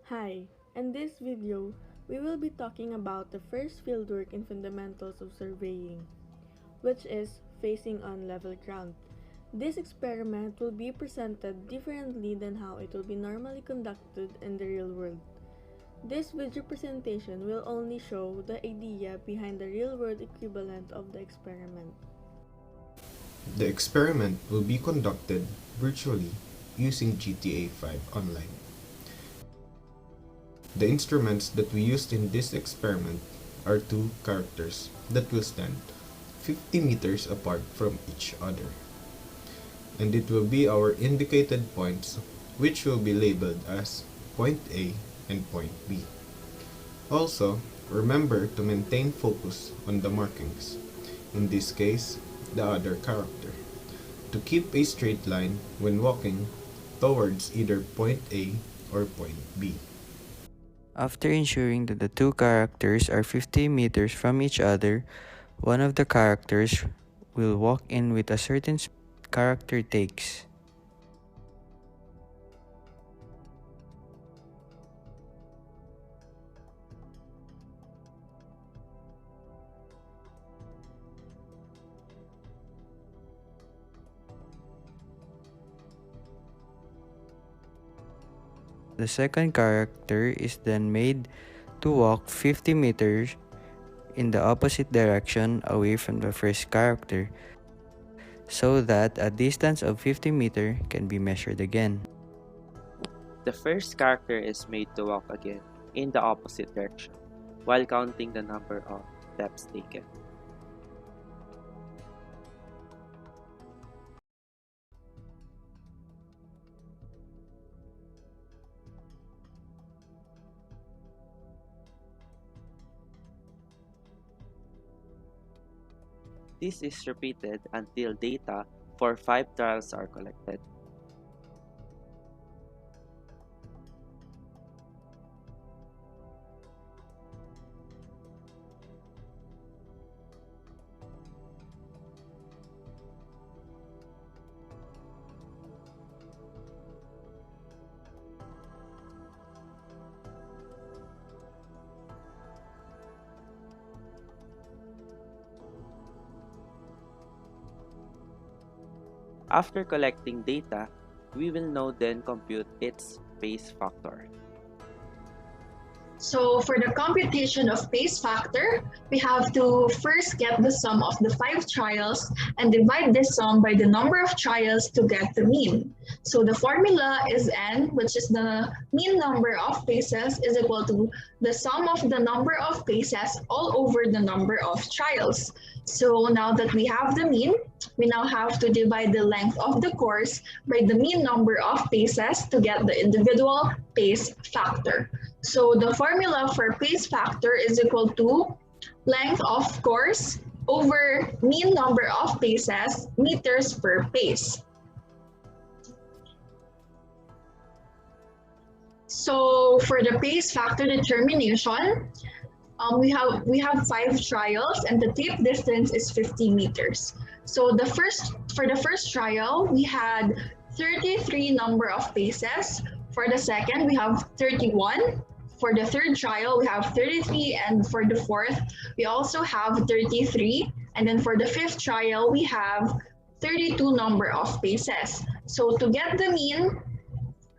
Hi, in this video, we will be talking about the first fieldwork in fundamentals of surveying, which is facing on level ground. This experiment will be presented differently than how it will be normally conducted in the real world. This video presentation will only show the idea behind the real-world equivalent of the experiment. The experiment will be conducted virtually using GTA 5 Online. The instruments that we used in this experiment are two characters that will stand 50 meters apart from each other. And it will be our indicated points, which will be labeled as point A and point B. Also, remember to maintain focus on the markings, in this case, the other character, to keep a straight line when walking towards either point A or point B. After ensuring that the two characters are 50 meters from each other, one of the characters will walk in with a certain character takes. The second character is then made to walk 50 meters in the opposite direction away from the first character, so that a distance of 50 meters can be measured again. The first character is made to walk again in the opposite direction while counting the number of steps taken. This is repeated until data for 5 trials are collected. After collecting data, we will now then compute its pace factor. So for the computation of pace factor, we have to first get the sum of the 5 trials and divide this sum by the number of trials to get the mean. So the formula is n, which is the mean number of paces, is equal to the sum of the number of paces all over the number of trials. So now that we have the mean, we now have to divide the length of the course by the mean number of paces to get the individual pace factor. So the formula for pace factor is equal to length of course over mean number of paces, meters per pace. So for the pace factor determination, we have 5 trials and the tape distance is 50 meters. So for the first trial, we had 33 number of paces. For the second, we have 31. For the third trial, we have 33, and for the fourth, we also have 33. And then for the fifth trial, we have 32 number of paces. So to get the mean,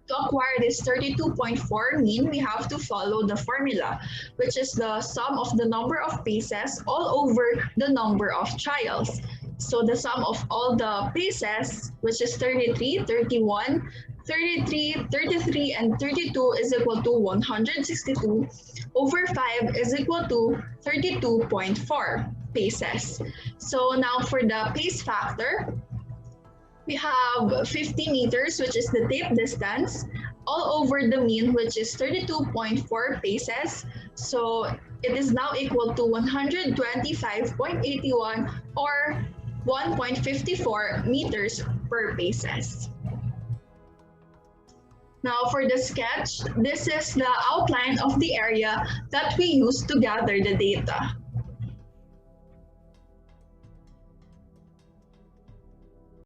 to acquire this 32.4 mean, we have to follow the formula, which is the sum of the number of paces all over the number of trials. So the sum of all the paces, which is 33, 31, 33, 33, and 32 is equal to 162 over 5 is equal to 32.4 paces. So now for the pace factor, we have 50 meters, which is the tape distance, all over the mean, which is 32.4 paces. So it is now equal to 125.81 or 1.54 meters per paces. Now for the sketch, this is the outline of the area that we use to gather the data.